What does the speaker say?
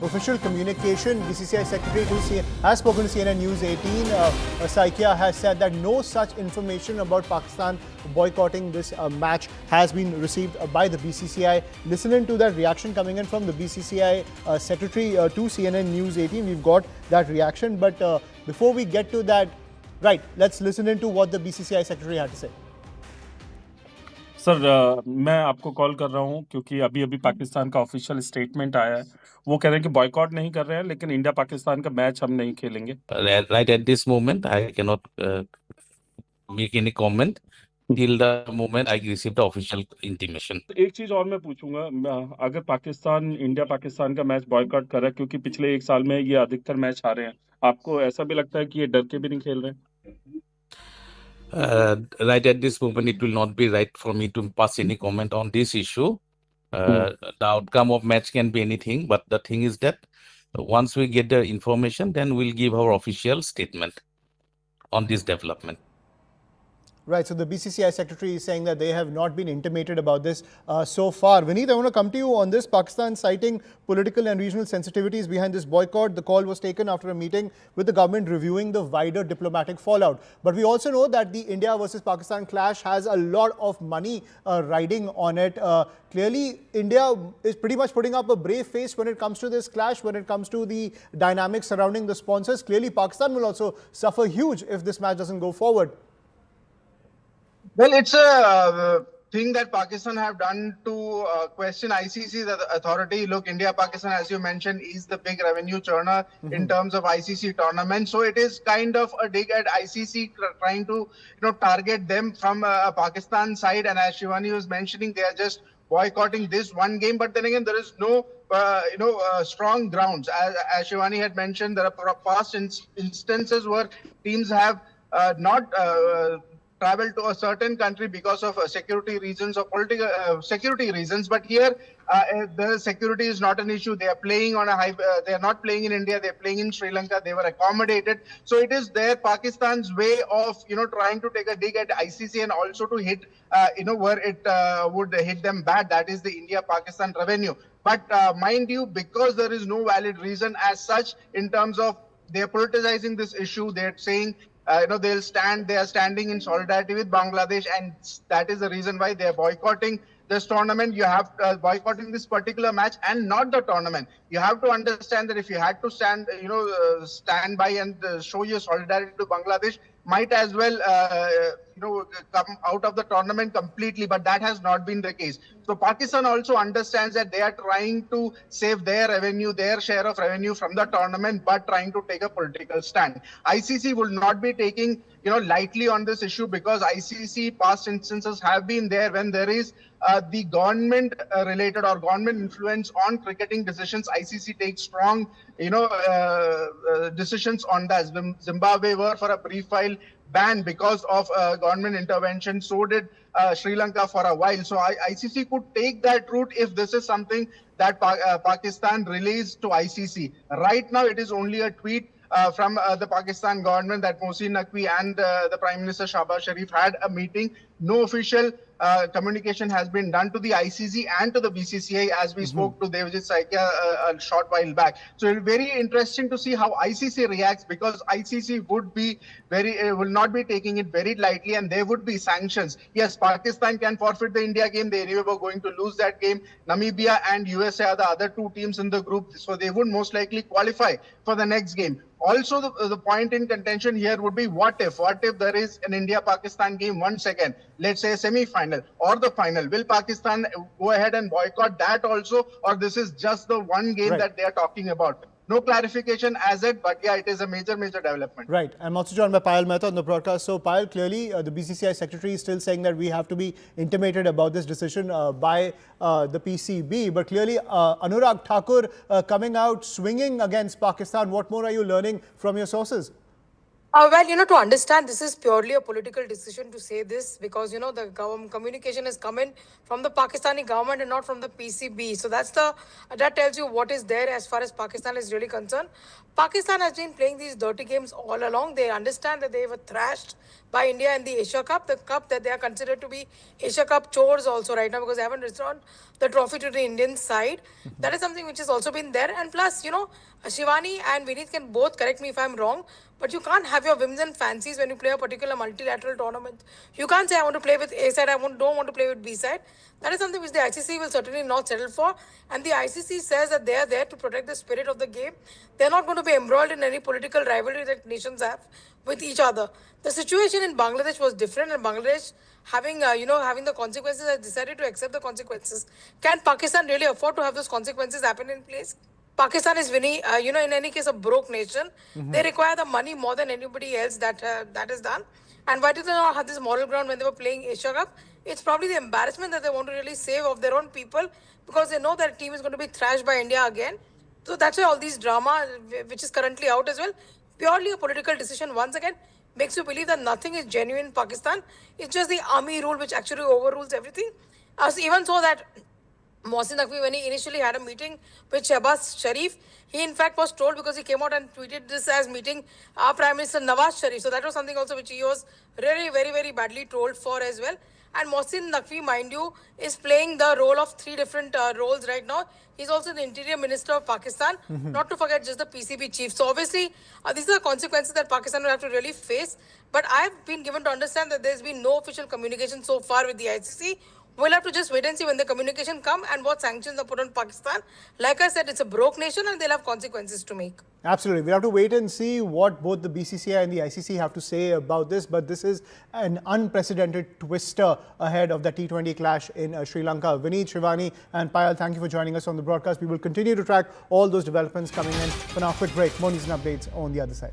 official communication. BCCI Secretary has spoken to CNN News 18. Saikia has said that no such information about Pakistan boycotting this match has been received by the BCCI. Listening to that reaction coming in from the BCCI Secretary to CNN News 18, we've got that reaction. But before we get to that, right, let's listen into what the BCCI Secretary had to say. Sir मैं आपको call कर रहा हूं क्योंकि अभी पाकिस्तान का official statement आया है। वो कह रहे हैं कि बॉयकॉट नहीं कर रहे हैं, लेकिन इंडिया पाकिस्तान का मैच हम नहीं खेलेंगे। Right at this moment, I cannot make any comment till the moment I receive the official intimation. एक चीज और मैं पूछूंगा, अगर इंडिया पाकिस्तान का मैच बॉयकॉट कर रहा है, क्योंकि पिछले 1 साल में ये अधिकतर मैच हारे हैं, आपको ऐसा भी लगता है कि ये डर के भी नहीं खेल रहे हैं? Right at this moment, it will not be right for me to pass any comment on this issue. The outcome of match can be anything, but the thing is that once we get the information, then we'll give our official statement on this development. Right, so the BCCI Secretary is saying that they have not been intimated about this so far. Vineet, I want to come to you on this. Pakistan citing political and regional sensitivities behind this boycott. The call was taken after a meeting with the government reviewing the wider diplomatic fallout. But we also know that the India versus Pakistan clash has a lot of money riding on it. Clearly, India is pretty much putting up a brave face when it comes to this clash, when it comes to the dynamics surrounding the sponsors. Clearly, Pakistan will also suffer huge if this match doesn't go forward. Well, it's a thing that Pakistan have done to question ICC, the authority. Look, India-Pakistan, as you mentioned, is the big revenue churner in terms of ICC tournament. So it is kind of a dig at ICC trying to, target them from Pakistan side. And as Shivani was mentioning, they are just boycotting this one game. But then again, there is no, strong grounds. As Shivani had mentioned, there are past instances where teams have not travel to a certain country because of security reasons or political security reasons. But here, the security is not an issue. They are playing on a high. They are not playing in India. They are playing in Sri Lanka. They were accommodated. So it is there Pakistan's way of trying to take a dig at ICC and also to hit where it would hit them bad. That is the India-Pakistan revenue. But mind you, because there is no valid reason as such in terms of they are politicizing this issue, they are saying. They are standing in solidarity with Bangladesh, and that is the reason why they are boycotting this tournament. You have boycotting this particular match and not the tournament. You have to understand that if you had to stand by and show your solidarity to Bangladesh, might as well, come out of the tournament completely, but that has not been the case. So Pakistan also understands that they are trying to save their revenue, their share of revenue from the tournament, but trying to take a political stand. ICC will not be taking, lightly on this issue because ICC past instances have been there when there is the government related or government influence on cricketing decisions. ICC takes strong, decisions on that. Zimbabwe were for a brief while banned because of government intervention. So did Sri Lanka for a while. So ICC could take that route if this is something that Pakistan relays to ICC. Right now, it is only a tweet from the Pakistan government that Mohsin Naqvi and the Prime Minister Shahbaz Sharif had a meeting. No official communication has been done to the ICC and to the BCCI as we spoke to Devjit Saikia a short while back. So it's very interesting to see how ICC reacts because ICC would be will not be taking it very lightly and there would be sanctions. Yes, Pakistan can forfeit the India game. They anyway were going to lose that game. Namibia and USA are the other two teams in the group, so they would most likely qualify for the next game. Also, the point in contention here would be what if there is an India-Pakistan game once again, let's say a semi-final or the final, will Pakistan go ahead and boycott that also, or this is just the one game that they are talking about? No clarification as yet, but yeah, it is a major development. Right. I'm also joined by Payal Mehta on the broadcast. So Payal, clearly the BCCI secretary is still saying that we have to be intimated about this decision by the PCB. But clearly Anurag Thakur coming out swinging against Pakistan. What more are you learning from your sources? Well, to understand, this is purely a political decision to say this because, the communication is coming from the Pakistani government and not from the PCB. So that tells you what is there as far as Pakistan is really concerned. Pakistan has been playing these dirty games all along. They understand that they were thrashed by India in the Asia Cup, the cup that they are considered to be Asia Cup chores also right now because they haven't returned the trophy to the Indian side. That is something which has also been there. And plus, Shivani and Vineet can both correct me if I'm wrong, but you can't have your whims and fancies when you play a particular multilateral tournament. You can't say, I want to play with A side, don't want to play with B side. That is something which the ICC will certainly not settle for. And the ICC says that they are there to protect the spirit of the game. They're not going to be embroiled in any political rivalry that nations have with each other. The situation in Bangladesh was different, and Bangladesh having the consequences has decided to accept the consequences. Can Pakistan really afford to have those consequences happen in place? Pakistan is winning, in any case, a broke nation. They require the money more than anybody else that is done. And why did they not have this moral ground when they were playing Asia Cup? It's probably the embarrassment that they want to really save of their own people, because they know their team is going to be thrashed by India again. So that's why all these drama, which is currently out as well, purely a political decision, once again, makes you believe that nothing is genuine in Pakistan. It's just the army rule which actually overrules everything. Even so that Mohsin Naqvi, when he initially had a meeting with Shehbaz Sharif, he in fact was told, because he came out and tweeted this as meeting our Prime Minister Nawaz Sharif. So that was something also which he was really very, very badly trolled for as well. And Mohsin Naqvi, mind you, is playing the role of three different roles right now. He's also the Interior Minister of Pakistan, not to forget just the PCB chief. So obviously, these are the consequences that Pakistan will have to really face. But I've been given to understand that there's been no official communication so far with the ICC. We'll have to just wait and see when the communication come and what sanctions are put on Pakistan. Like I said, it's a broke nation and they'll have consequences to make. Absolutely. We'll have to wait and see what both the BCCI and the ICC have to say about this. But this is an unprecedented twister ahead of the T20 clash in Sri Lanka. Vineet, Shivani and Payal, thank you for joining us on the broadcast. We will continue to track all those developments coming in. For now, quick break. More news and updates on the other side.